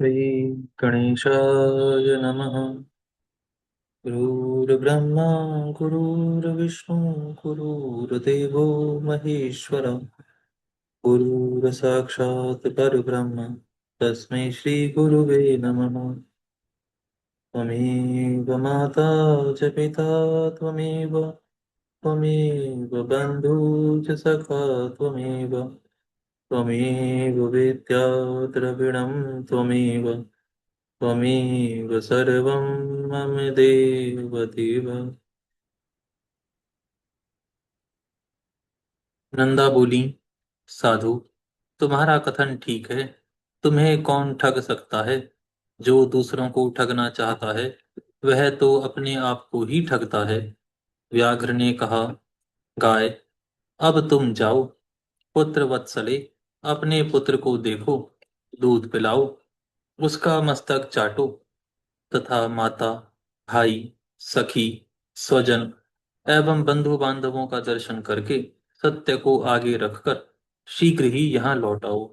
श्री गणेशाय नमः। गुरुर्ब्रह्मा गुरुर्विष्णु गुरुर्देवो महेश्वर गुरुर्साक्षात् परब्रह्म तस्मै श्री गुरुवे नमः। त्वमेव माता च पिता त्वमेव त्वमेव बन्धु च सखा त्वमेव त्वमेव वेत्ता द्रविणं त्वमेव त्वमेव सर्वं मम देव देव। नंदा बोली, साधु, तुम्हारा कथन ठीक है। तुम्हें कौन ठग सकता है? जो दूसरों को ठगना चाहता है वह तो अपने आप को ही ठगता है। व्याघ्र ने कहा, गाय, अब तुम जाओ। पुत्र वत्सले, अपने पुत्र को देखो, दूध पिलाओ, उसका मस्तक चाटो तथा माता, भाई, सखी, स्वजन एवं बंधु बांधवों का दर्शन करके सत्य को आगे रखकर शीघ्र ही यहाँ लौट आओ।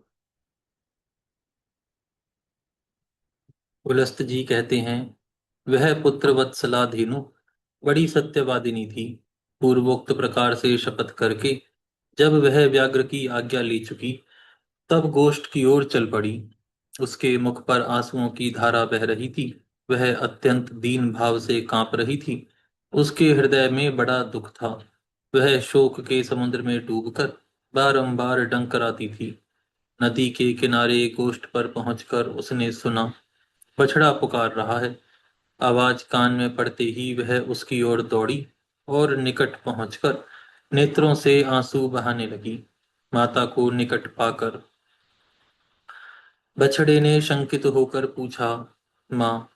पुलस्त जी कहते हैं, वह पुत्र वत्सला धेनु बड़ी सत्यवादिनी थी। पूर्वोक्त प्रकार से शपथ करके जब वह व्याघ्र की आज्ञा ले चुकी तब गोष्ठ की ओर चल पड़ी। उसके मुख पर आंसुओं की धारा बह रही थी। वह अत्यंत दीन भाव से कांप रही थी। उसके हृदय में बड़ा दुख था। वह शोक के समुद्र में डूबकर बारंबार डंकराती थी। नदी के किनारे गोष्ठ पर पहुंचकर उसने सुना, बछड़ा पुकार रहा है। आवाज कान में पड़ते ही वह उसकी ओर दौड़ी और निकट पहुंचकर नेत्रों से आंसू बहाने लगी। माता को निकट पाकर बछड़े ने शंकित होकर पूछा, माँ,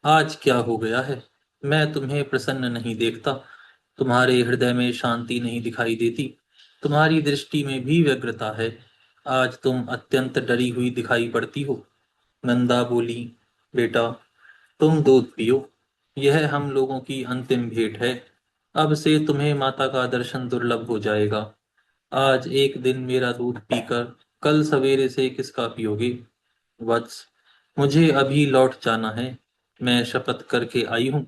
आज क्या हो गया है? मैं तुम्हें प्रसन्न नहीं देखता। तुम्हारे हृदय में शांति नहीं दिखाई देती। तुम्हारी दृष्टि में भी व्यग्रता है। आज तुम अत्यंत डरी हुई दिखाई पड़ती हो। नंदा बोली, बेटा, तुम दूध पियो। यह हम लोगों की अंतिम भेंट है। अब से तुम्हें माता का दर्शन दुर्लभ हो जाएगा। आज एक दिन मेरा दूध पीकर कल सवेरे से किसका पियोगे? वत्स, मुझे अभी लौट जाना है। मैं शपथ करके आई हूँ।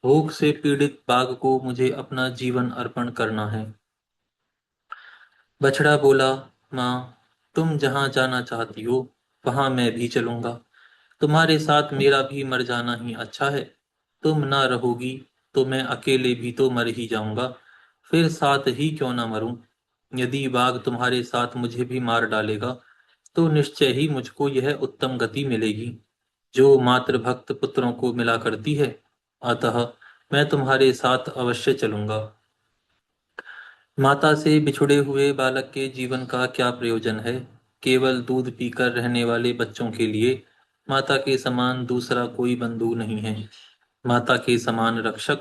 भूख से पीड़ित बाघ को मुझे अपना जीवन अर्पण करना है। बछड़ा बोला, माँ, तुम जहाँ जाना चाहती हो वहां मैं भी चलूंगा। तुम्हारे साथ मेरा भी मर जाना ही अच्छा है। तुम ना रहोगी तो मैं अकेले भी तो मर ही जाऊंगा। फिर साथ ही क्यों ना मरूं? यदि बाघ तुम्हारे साथ मुझे भी मार डालेगा तो निश्चय ही मुझको यह उत्तम गति मिलेगी जो मातृभक्त पुत्रों को मिला करती है। अतः मैं तुम्हारे साथ अवश्य चलूंगा। माता से बिछुड़े हुए बालक के जीवन का क्या प्रयोजन है? केवल दूध पीकर रहने वाले बच्चों के लिए माता के समान दूसरा कोई बंधु नहीं है। माता के समान रक्षक,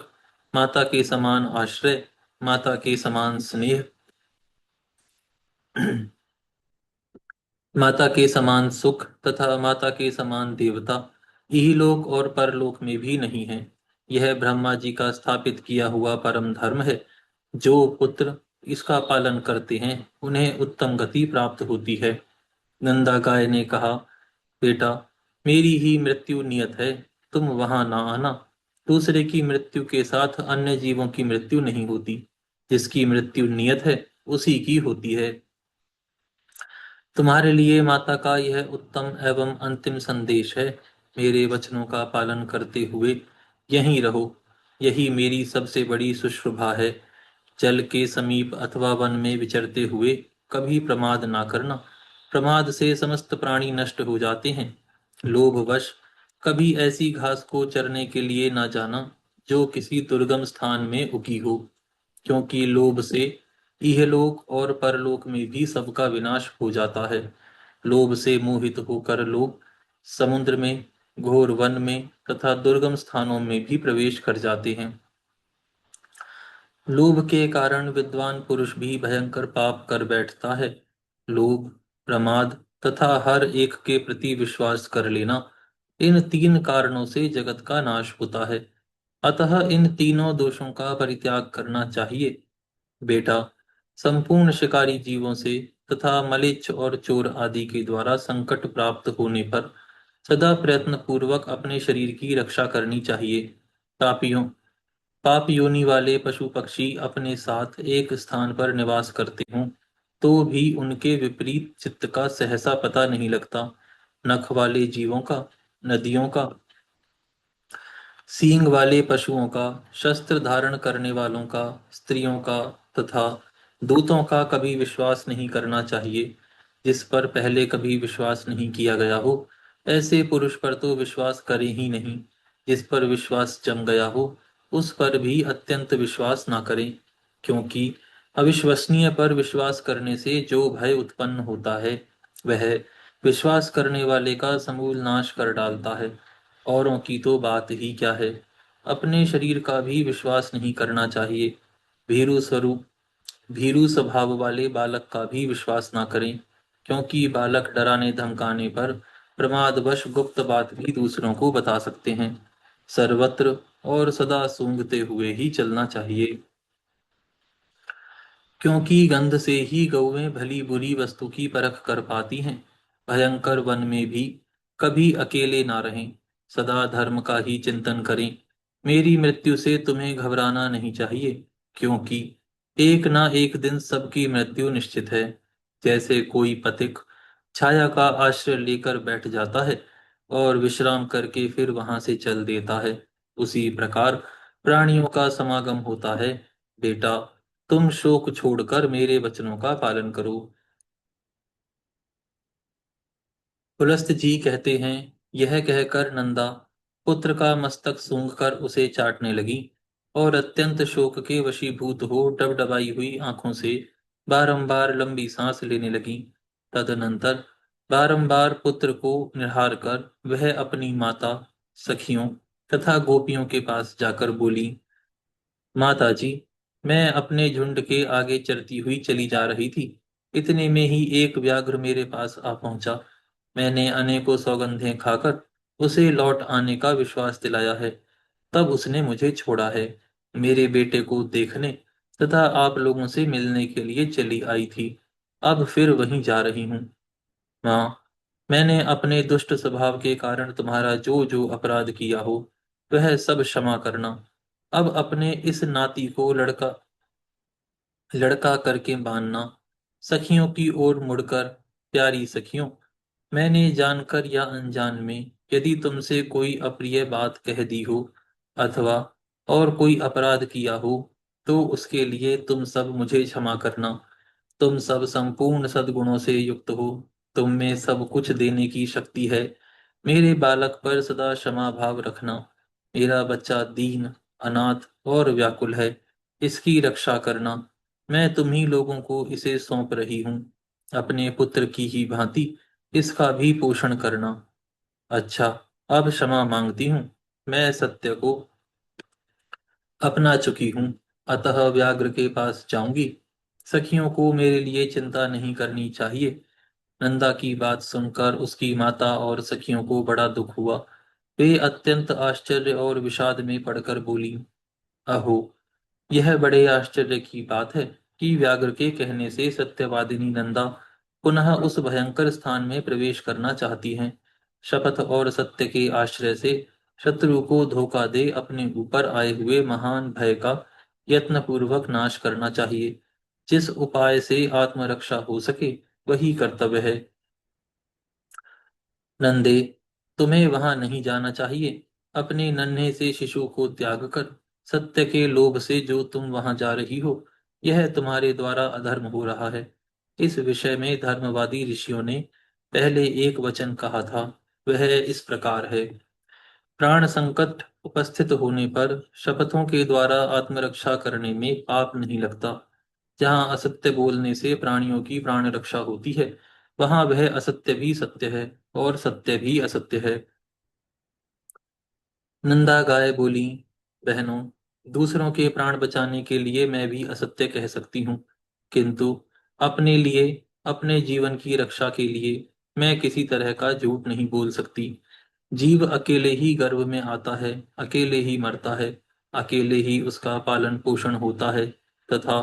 माता के समान आश्रय, माता के समान स्नेह, माता के समान सुख तथा माता के समान देवता इहलोक और परलोक में भी नहीं है। यह ब्रह्मा जी का स्थापित किया हुआ परम धर्म है। जो पुत्र इसका पालन करते हैं उन्हें उत्तम गति प्राप्त होती है। नंदा गाय ने कहा, बेटा, मेरी ही मृत्यु नियत है। तुम वहां ना आना। दूसरे की मृत्यु के साथ अन्य जीवों की मृत्यु नहीं होती। जिसकी मृत्यु नियत है उसी की होती है। तुम्हारे लिए माता का यह उत्तम एवं अंतिम संदेश है। मेरे वचनों का पालन करते हुए यहीं रहो। यही मेरी सबसे बड़ी सुश्रुभा है। जल के समीप अथवा वन में विचरते हुए कभी प्रमाद ना करना। प्रमाद से समस्त प्राणी नष्ट हो जाते हैं। लोभवश कभी ऐसी घास को चरने के लिए ना जाना जो किसी दुर्गम स्थान में उगी हो, क्योंकि लोभ से इहलोक और परलोक में भी सबका विनाश हो जाता है। लोभ से मोहित होकर लोग समुद्र में, घोर वन में तथा दुर्गम स्थानों में भी प्रवेश कर जाते हैं। लोभ के कारण विद्वान पुरुष भी भयंकर पाप कर बैठता है। लोभ, प्रमाद तथा हर एक के प्रति विश्वास कर लेना, इन तीन कारणों से जगत का नाश होता है। अतः इन तीनों दोषों का परित्याग करना चाहिए। बेटा, संपूर्ण शिकारी जीवों से तथा मलेच्छ और चोर आदि के द्वारा संकट प्राप्त होने पर सदा प्रयत्न पूर्वक अपने शरीर की रक्षा करनी चाहिए। पापियों पाप योनि वाले पशु पक्षी अपने साथ एक स्थान पर निवास करते हों तो भी उनके विपरीत चित्त का सहसा पता नहीं लगता। नख वाले जीवों का, नदियों का, सींग वाले पशुओं का, शस्त्र धारण करने वालों का, स्त्रियों का तथा दूतों का कभी विश्वास नहीं करना चाहिए। जिस पर पहले कभी विश्वास नहीं किया गया हो ऐसे पुरुष पर तो विश्वास करें ही नहीं। जिस पर विश्वास जम गया हो उस पर भी अत्यंत विश्वास ना करें, क्योंकि अविश्वसनीय पर विश्वास करने से जो भय उत्पन्न होता है वह विश्वास करने वाले का समूल नाश कर डालता है। औरों की तो बात ही क्या है, अपने शरीर का भी विश्वास नहीं करना चाहिए। भीरु स्वरूप भीरु स्वभाव वाले बालक का भी विश्वास ना करें, क्योंकि बालक डराने धमकाने पर प्रमादवश गुप्त बात भी दूसरों को बता सकते हैं। सर्वत्र और सदा सूंघते हुए ही चलना चाहिए, क्योंकि गंध से ही गौएं भली बुरी वस्तु की परख कर पाती हैं। भयंकर वन में भी कभी अकेले ना रहें, सदा धर्म का ही चिंतन करें। मेरी मृत्यु से तुम्हें घबराना नहीं चाहिए, क्योंकि एक ना एक दिन सबकी मृत्यु निश्चित है। जैसे कोई पथिक छाया का आश्रय लेकर बैठ जाता है और विश्राम करके फिर वहां से चल देता है, उसी प्रकार प्राणियों का समागम होता है। बेटा, तुम शोक छोड़कर मेरे वचनों का पालन करो। पुलस्त जी कहते हैं, यह कहकर नंदा पुत्र का मस्तक सूंघकर उसे चाटने लगी और अत्यंत शोक के वशीभूत हो डबडबाई हुई आंखों से बारंबार लंबी सांस लेने लगी। तदनंतर बारंबार पुत्र को निहार कर वह अपनी माता, सखियों तथा गोपियों के पास जाकर बोली, माता जी, मैं अपने झुंड के आगे चरती हुई चली जा रही थी। इतने में ही एक व्याघ्र मेरे पास आ पहुंचा। मैंने अनेकों सौगंधें खाकर उसे लौट आने का विश्वास दिलाया है, तब उसने मुझे छोड़ा है। मेरे बेटे को देखने तथा आप लोगों से मिलने के लिए चली आई थी, अब फिर वहीं जा रही हूँ। माँ, मैंने अपने दुष्ट स्वभाव के कारण तुम्हारा जो जो अपराध किया हो वह सब क्षमा करना। अब अपने इस नाती को लड़का लड़का करके मानना। सखियों की ओर मुड़कर, प्यारी सखियों, मैंने जानकर या अनजान में यदि तुमसे कोई अप्रिय बात कह दी हो अथवा और कोई अपराध किया हो तो उसके लिए तुम सब मुझे क्षमा करना। तुम सब संपूर्ण सद्गुणों से युक्त हो, तुम में सब कुछ देने की शक्ति है। मेरे बालक पर सदा क्षमा भाव रखना। मेरा बच्चा दीन, अनाथ और व्याकुल है, इसकी रक्षा करना। मैं तुम्ही लोगों को इसे सौंप रही हूँ, अपने पुत्र की ही भांति इसका भी पोषण करना। अच्छा, अब क्षमा मांगती हूँ। मैं सत्य को अपना चुकी हूँ, अतः व्याघ्र के पास जाऊंगी। सखियों को मेरे लिए चिंता नहीं करनी चाहिए। नंदा की बात सुनकर उसकी माता और सखियों को बड़ा दुख हुआ। वे अत्यंत आश्चर्य और विषाद में पड़कर बोली, अहो, यह बड़े आश्चर्य की बात है कि व्याघ्र के कहने से सत्यवादिनी नंदा पुनः उस भयंकर स्थान में प्रवेश करना चाहती हैं। शपथ और सत्य के आश्रय से शत्रु को धोखा दे अपने ऊपर आए हुए महान भय का यत्न पूर्वक नाश करना चाहिए। जिस उपाय से आत्मरक्षा हो सके वही कर्तव्य है। नंदे, तुम्हें वहां नहीं जाना चाहिए। अपने नन्हे से शिशु को त्याग कर सत्य के लोभ से जो तुम वहां जा रही हो, यह तुम्हारे द्वारा अधर्म हो रहा है। इस विषय में धर्मवादी ऋषियों ने पहले एक वचन कहा था, वह इस प्रकार है, प्राण संकट उपस्थित होने पर शपथों के द्वारा आत्मरक्षा करने में पाप नहीं लगता। जहाँ असत्य बोलने से प्राणियों की प्राण रक्षा होती है, वहां वह असत्य भी सत्य है और सत्य भी असत्य है। नंदा गाय बोली, बहनों, दूसरों के प्राण बचाने के लिए मैं भी असत्य कह सकती हूँ, किंतु अपने लिए, अपने जीवन की रक्षा के लिए मैं किसी तरह का झूठ नहीं बोल सकती। जीव अकेले ही गर्भ में आता है, अकेले ही मरता है, अकेले ही उसका पालन पोषण होता है तथा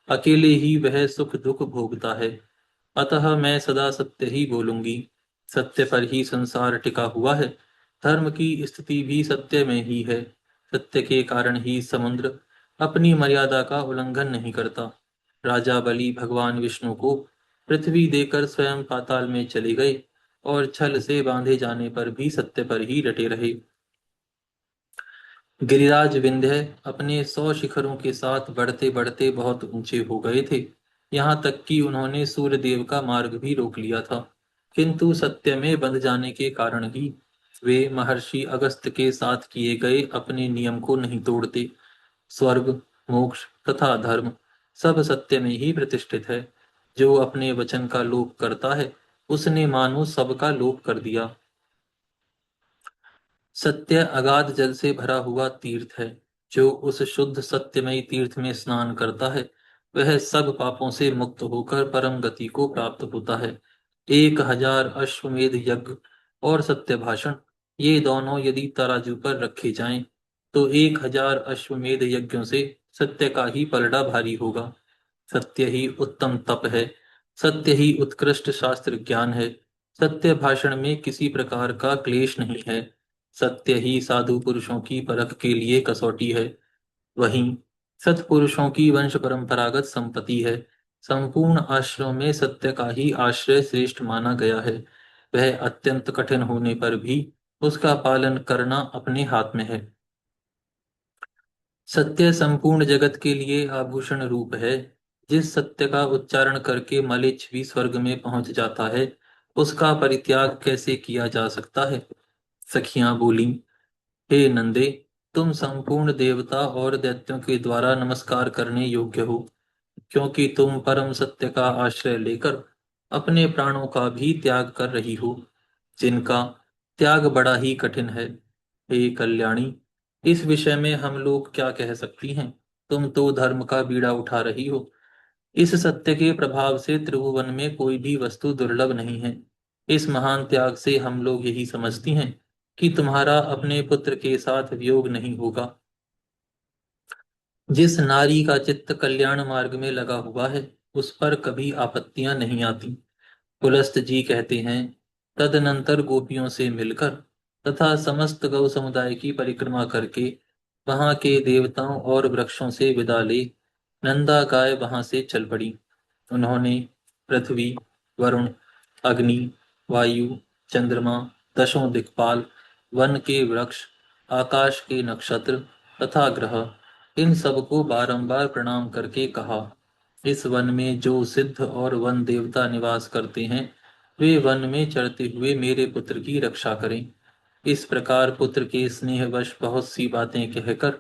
अकेले ही वह सुख दुख भोगता है। अतः मैं सदा सत्य ही बोलूंगी। सत्य पर ही संसार टिका हुआ है। धर्म की स्थिति भी सत्य में ही है। सत्य के कारण ही समुद्र अपनी मर्यादा का उल्लंघन नहीं करता। राजा बलि भगवान विष्णु को पृथ्वी देकर स्वयं पाताल में चले गए और छल से बांधे जाने पर भी सत्य पर ही डटे रहे। गिरिराज विंध्य अपने 100 शिखरों के साथ बढ़ते बढ़ते बहुत ऊंचे हो गए थे। यहाँ तक कि उन्होंने सूर्यदेव का मार्ग भी रोक लिया था। किंतु सत्य में बंध जाने के कारण ही वे महर्षि अगस्त्य के साथ किए गए अपने नियम को नहीं तोड़ते। स्वर्ग, मोक्ष तथा धर्म सब सत्य में ही प्रतिष्ठित है। जो अपने वचन का लोप करता है, उसने मानो सबका लोप कर दिया। सत्य अगाध जल से भरा हुआ तीर्थ है। जो उस शुद्ध सत्यमयी तीर्थ में स्नान करता है, वह सब पापों से मुक्त होकर परम गति को प्राप्त होता है। 1000 अश्वमेध यज्ञ और सत्य भाषण, ये दोनों यदि तराजू पर रखे जाएं, तो 1000 अश्वमेध यज्ञों से सत्य का ही पलड़ा भारी होगा। सत्य ही उत्तम तप है। सत्य ही उत्कृष्ट शास्त्र ज्ञान है। सत्य भाषण में किसी प्रकार का क्लेश नहीं है। सत्य ही साधु पुरुषों की परख के लिए कसौटी है। वहीं सत्पुरुषों की वंश परंपरागत संपत्ति है। संपूर्ण आश्रम में सत्य का ही आश्रय श्रेष्ठ माना गया है। वह अत्यंत कठिन होने पर भी उसका पालन करना अपने हाथ में है। सत्य संपूर्ण जगत के लिए आभूषण रूप है। जिस सत्य का उच्चारण करके मलेच्छ भी स्वर्ग में पहुंच जाता है, उसका परित्याग कैसे किया जा सकता है? सखियां बोलीं, हे नंदे, तुम संपूर्ण देवता और दैत्यों के द्वारा नमस्कार करने योग्य हो, क्योंकि तुम परम सत्य का आश्रय लेकर अपने प्राणों का भी त्याग कर रही हो, जिनका त्याग बड़ा ही कठिन है। हे कल्याणी, इस विषय में हम लोग क्या कह सकती हैं? तुम तो धर्म का बीड़ा उठा रही हो। इस सत्य के प्रभाव से त्रिभुवन में कोई भी वस्तु दुर्लभ नहीं है। इस महान त्याग से हम लोग यही समझती हैं कि तुम्हारा अपने पुत्र के साथ वियोग नहीं होगा। जिस नारी का चित्त कल्याण मार्ग में लगा हुआ है, उस पर कभी आपत्तियां नहीं आती। पुलस्त जी कहते हैं, तदनंतर गोपियों से मिलकर तथा समस्त गौ समुदाय की परिक्रमा करके वहां के देवताओं और वृक्षों से विदा ले नंदा गाय वहां से चल पड़ी। उन्होंने पृथ्वी, वरुण, अग्नि, वायु, चंद्रमा, दशों दिक्पाल, वन के वृक्ष, आकाश के नक्षत्र तथा ग्रह, इन सबको बारंबार प्रणाम करके कहा, इस वन में जो सिद्ध और वन देवता निवास करते हैं, वे वन में चरते हुए मेरे पुत्र की रक्षा करें। इस प्रकार पुत्र के स्नेहवश बहुत सी बातें कहकर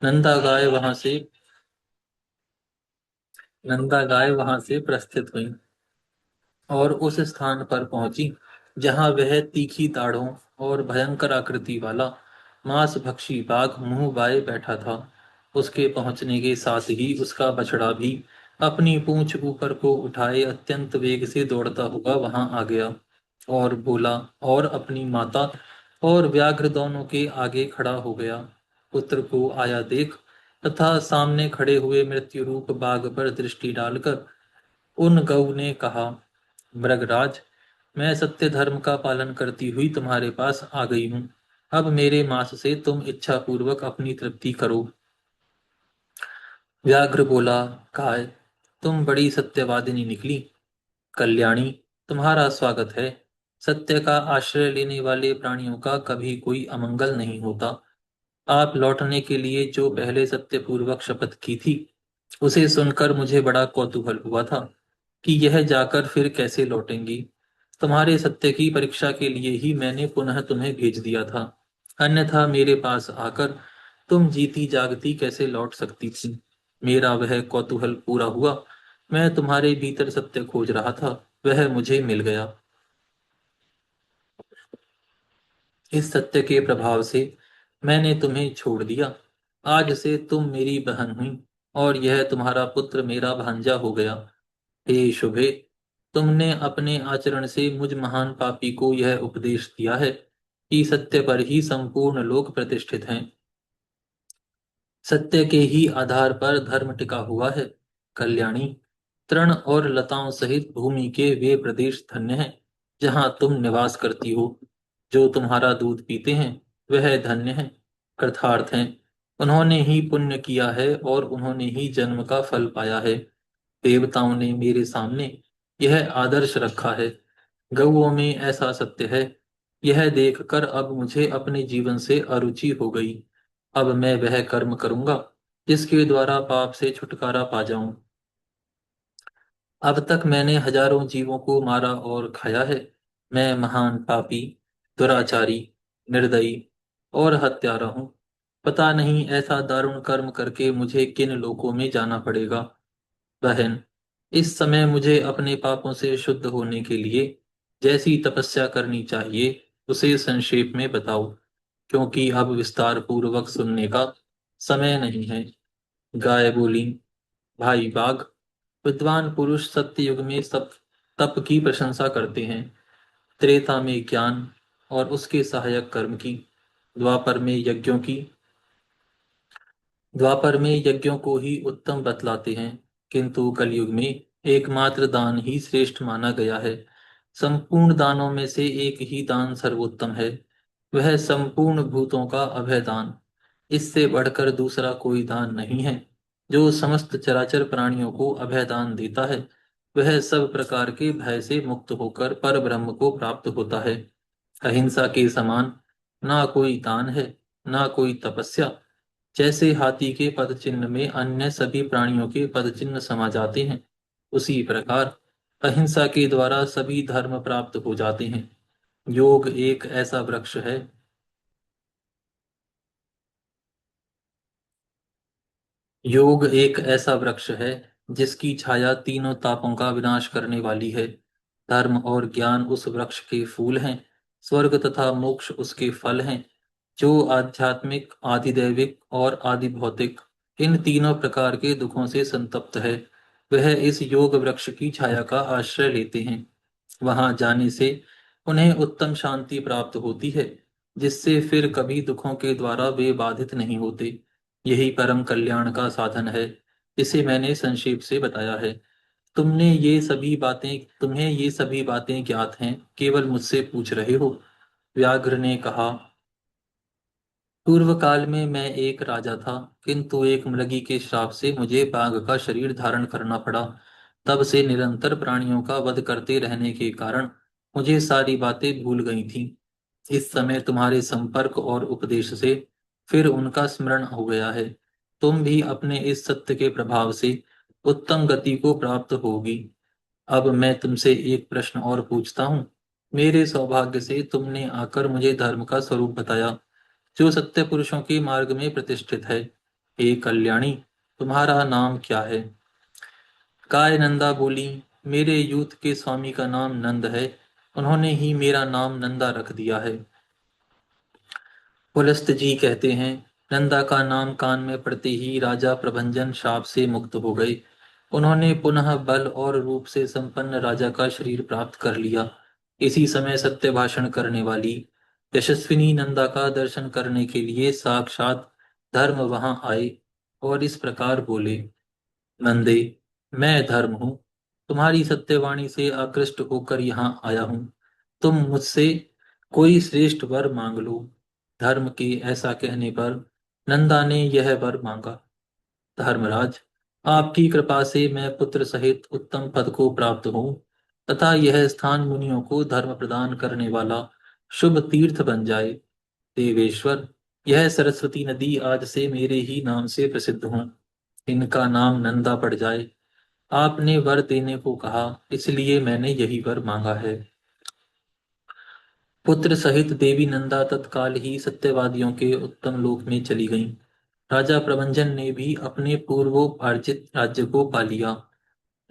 नंदा गाय वहां से नंदा गाय वहां से प्रस्थित हुई और उस स्थान पर पहुंची जहां वह तीखी दाढ़ों और भयंकर आकृति वाला मांसभक्षी बाघ मुंह बाए बैठा था। उसके पहुंचने के साथ ही उसका बछड़ा भी अपनी पूंछ ऊपर को उठाए अत्यंत वेग से दौड़ता हुआ वहां आ गया और बोला और अपनी माता और व्याघ्र दोनों के आगे खड़ा हो गया। पुत्र को आया देख तथा सामने खड़े हुए मृत्यु रूप बाघ पर दृष्टि डालकर उन गऊ ने कहा, मृगराज, मैं सत्य धर्म का पालन करती हुई तुम्हारे पास आ गई हूँ। अब मेरे मांस से तुम इच्छा पूर्वक अपनी तृप्ति करो। व्याघ्र बोला, काय, तुम बड़ी सत्यवादिनी निकली। कल्याणी, तुम्हारा स्वागत है। सत्य का आश्रय लेने वाले प्राणियों का कभी कोई अमंगल नहीं होता। आप लौटने के लिए जो पहले सत्यपूर्वक शपथ की थी, उसे सुनकर मुझे बड़ा कौतूहल हुआ था कि यह जाकर फिर कैसे लौटेंगी। तुम्हारे सत्य की परीक्षा के लिए ही मैंने पुनः तुम्हें भेज दिया था। अन्यथा मेरे पास आकर तुम जीती जागती कैसे लौट सकती थी? मेरा वह कौतूहल पूरा हुआ। मैं तुम्हारे भीतर सत्य खोज रहा था, वह मुझे मिल गया। इस सत्य के प्रभाव से मैंने तुम्हें छोड़ दिया। आज से तुम मेरी बहन हुई और यह तुम्हारा पुत्र मेरा भांजा हो गया। हे शुभे, तुमने अपने आचरण से मुझ महान पापी को यह उपदेश दिया है कि सत्य पर ही संपूर्ण लोक प्रतिष्ठित हैं। सत्य के ही आधार पर धर्म टिका हुआ है। कल्याणी, तृण और लताओं सहित भूमि के वे प्रदेश धन्य हैं जहाँ तुम निवास करती हो। जो तुम्हारा दूध पीते हैं वह धन्य हैं, कृतार्थ हैं। उन्होंने ही पुण्य किया है और उन्होंने ही जन्म का फल पाया है। देवताओं ने मेरे सामने यह आदर्श रखा है। गऊओं में ऐसा सत्य है। यह देखकर अब मुझे अपने जीवन से अरुचि हो गई। अब मैं वह कर्म करूंगा जिसके द्वारा पाप से छुटकारा पा जाऊं। अब तक मैंने हजारों जीवों को मारा और खाया है। मैं महान पापी, दुराचारी, निर्दयी और हत्यारा हूँ। पता नहीं ऐसा दारुण कर्म करके मुझे किन लोकों में जाना पड़ेगा। बहन, इस समय मुझे अपने पापों से शुद्ध होने के लिए जैसी तपस्या करनी चाहिए उसे संक्षेप में बताओ, क्योंकि अब विस्तार पूर्वक सुनने का समय नहीं है। गाय बोली, भाई बाघ, विद्वान पुरुष सत्य युग में सब तप की प्रशंसा करते हैं, त्रेता में ज्ञान और उसके सहायक कर्म की, द्वापर में यज्ञों की, द्वापर में यज्ञों को ही उत्तम बतलाते हैं, किंतु कलयुग में एकमात्र दान ही श्रेष्ठ माना गया है। संपूर्ण दानों में से एक ही दान सर्वोत्तम है, वह संपूर्ण भूतों का अभय दान। इससे बढ़कर दूसरा कोई दान नहीं है। जो समस्त चराचर प्राणियों को अभय दान देता है वह सब प्रकार के भय से मुक्त होकर पर ब्रह्म को प्राप्त होता है। अहिंसा के समान ना कोई दान है, ना कोई तपस्या। जैसे हाथी के पद चिन्ह में अन्य सभी प्राणियों के पद चिन्ह समा जाते हैं, उसी प्रकार अहिंसा के द्वारा सभी धर्म प्राप्त हो जाते हैं। योग एक ऐसा वृक्ष है योग एक ऐसा वृक्ष है जिसकी छाया तीनों तापों का विनाश करने वाली है। धर्म और ज्ञान उस वृक्ष के फूल हैं, स्वर्ग तथा मोक्ष उसके फल हैं। जो आध्यात्मिक, आधिदैविक और आदि भौतिक इन तीनों प्रकार के दुखों से संतप्त है, वह इस योग वृक्ष की छाया का आश्रय लेते हैं। वहां जाने से उन्हें उत्तम शांति प्राप्त होती है, जिससे फिर कभी दुखों के द्वारा वे बाधित नहीं होते। यही परम कल्याण का साधन है, इसे मैंने संक्षेप से बताया है। तुम्हें ये सभी बातें ज्ञात हैं, केवल मुझसे पूछ रहे हो। व्याघ्र ने कहा, पूर्व काल में मैं एक राजा था, किंतु एक मृगी के श्राप से मुझे बाघ का शरीर धारण करना पड़ा। तब से निरंतर प्राणियों का वध करते रहने के कारण मुझे सारी बातें भूल गई थीं। इस समय तुम्हारे संपर्क और उपदेश से फिर उनका स्मरण हो गया है। तुम भी अपने इस सत्य के प्रभाव से उत्तम गति को प्राप्त होगी। अब मैं तुमसे एक प्रश्न और पूछता हूँ। मेरे सौभाग्य से तुमने आकर मुझे धर्म का स्वरूप बताया, जो सत्य पुरुषों के मार्ग में प्रतिष्ठित है। हे कल्याणी, तुम्हारा नाम क्या है? काय नंदा बोली, मेरे यूथ के स्वामी का नाम नंद है। उन्होंने ही मेरा नाम नंदा रख दिया है। पुलस्त जी कहते हैं, नंदा का नाम कान में पड़ते ही राजा प्रभंजन शाप से मुक्त हो गए। उन्होंने पुनः बल और रूप से संपन्न राजा का शरीर प्राप्त कर लिया। इसी समय सत्य भाषण करने वाली यशस्विनी नंदा का दर्शन करने के लिए साक्षात धर्म वहां आए और इस प्रकार बोले, नंदे, मैं धर्म हूँ। तुम्हारी सत्यवाणी से आकृष्ट होकर यहाँ आया हूँ। तुम मुझसे कोई श्रेष्ठ वर मांग लो। धर्म के ऐसा कहने पर नंदा ने यह वर मांगा, धर्मराज, आपकी कृपा से मैं पुत्र सहित उत्तम पद को प्राप्त हूँ तथा यह स्थान मुनियों को धर्म प्रदान करने वाला शुभ तीर्थ बन जाए। देवेश्वर, यह सरस्वती नदी आज से मेरे ही नाम से प्रसिद्ध हूँ। इनका नाम नंदा पड़ जाए। आपने वर देने को कहा, इसलिए मैंने यही वर मांगा है। पुत्र सहित देवी नंदा तत्काल ही सत्यवादियों के उत्तम लोक में चली गईं। राजा प्रभंजन ने भी अपने पूर्वोपार्जित राज्य को पा लिया।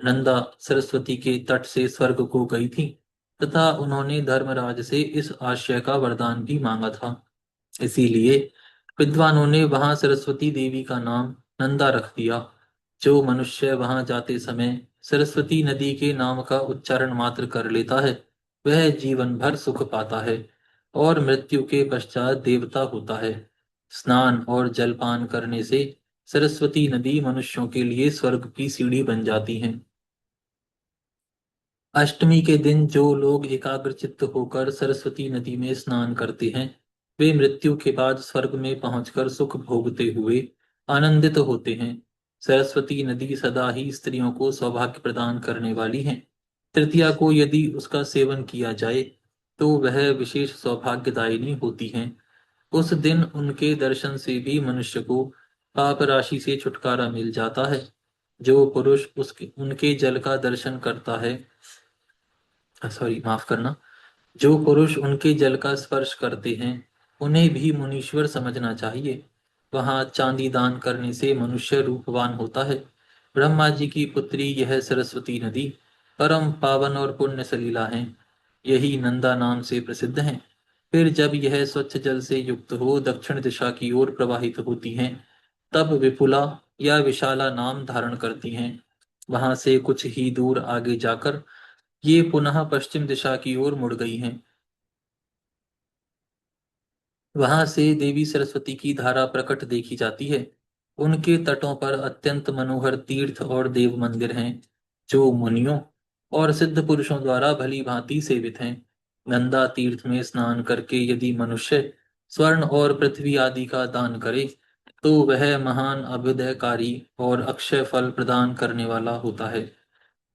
नंदा सरस्वती के तट से स्वर्ग को गई थी तथा उन्होंने धर्मराज से इस आशय का वरदान भी मांगा था। इसीलिए विद्वानों ने वहां सरस्वती देवी का नाम नंदा रख दिया। जो मनुष्य वहां जाते समय सरस्वती नदी के नाम का उच्चारण मात्र कर लेता है वह जीवन भर सुख पाता है और मृत्यु के पश्चात देवता होता है। स्नान और जलपान करने से सरस्वती नदी मनुष्यों के लिए स्वर्ग की सीढ़ी बन जाती है। अष्टमी के दिन जो लोग एकाग्रचित्त होकर सरस्वती नदी में स्नान करते हैं, वे मृत्यु के बाद स्वर्ग में पहुंचकर सुख भोगते हुए आनंदित होते हैं। सरस्वती नदी सदा ही स्त्रियों को सौभाग्य प्रदान करने वाली है। तृतीया को यदि उसका सेवन किया जाए तो वह विशेष सौभाग्यदायिनी होती है। उस दिन उनके दर्शन से भी मनुष्य को पाप राशि से छुटकारा मिल जाता है। जो पुरुष उसके उनके जल का दर्शन करता है, सॉरी माफ करना, जो पुरुष उनके जल का स्पर्श करते हैं उन्हें भी मुनीश्वर समझना चाहिए। वहां चांदी दान करने से मनुष्य रूपवान होता है। ब्रह्मा जी की पुत्री यह सरस्वती नदी परम पावन और पुण्य सलीला है। यही नंदा नाम से प्रसिद्ध है। फिर जब यह स्वच्छ जल से युक्त हो दक्षिण दिशा की ओर प्रवाहित होती हैं, तब विपुला या विशाला नाम धारण करती हैं। वहां से कुछ ही दूर आगे जाकर ये पुनः पश्चिम दिशा की ओर मुड़ गई हैं। वहां से देवी सरस्वती की धारा प्रकट देखी जाती है। उनके तटों पर अत्यंत मनोहर तीर्थ और देव मंदिर हैं, जो मुनियों और सिद्ध पुरुषों द्वारा भली भांति सेवित हैं। गंगा तीर्थ में स्नान करके यदि मनुष्य स्वर्ण और पृथ्वी आदि का दान करे तो वह महान अभ्युदयकारी और अक्षय फल प्रदान करने वाला होता है।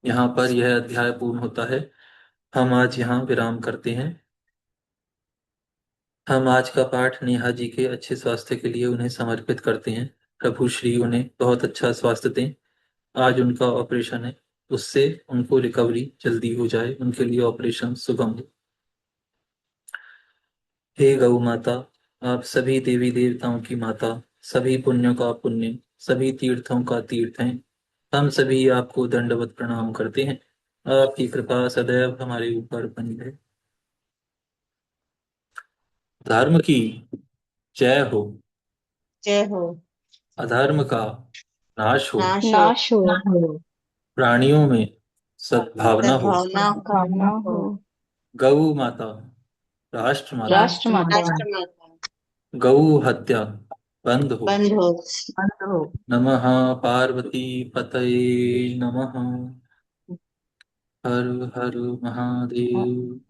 यहाँ पर यह अध्याय पूर्ण होता है। हम आज यहाँ विराम करते हैं। हम आज का पाठ नेहा जी के अच्छे स्वास्थ्य के लिए उन्हें समर्पित करते हैं। प्रभु श्री उन्हें बहुत अच्छा स्वास्थ्य दें। आज उनका ऑपरेशन है, उससे उनको रिकवरी जल्दी हो जाए, उनके लिए ऑपरेशन सुगम हो। हे गौ माता, आप सभी देवी देवताओं की माता, सभी पुण्यों का पुण्य, सभी तीर्थों का तीर्थ हैं। हम सभी आपको दंडवत प्रणाम करते हैं। आपकी कृपा सदैव हमारे ऊपर बनी रहे। धर्म की जय हो, जय हो। अधर्म का नाश हो, नाश हो। नाश हो, प्राणियों में सद्भावना हो। सद्भावना भावना हो। हो। गौ माता, राष्ट्र माता, राष्ट्र माता राष्ट्र माता गौ हत्या बंद हो। बंद हो। बंद हो। नमः पार्वती पतये नमः। हर हर महादेव।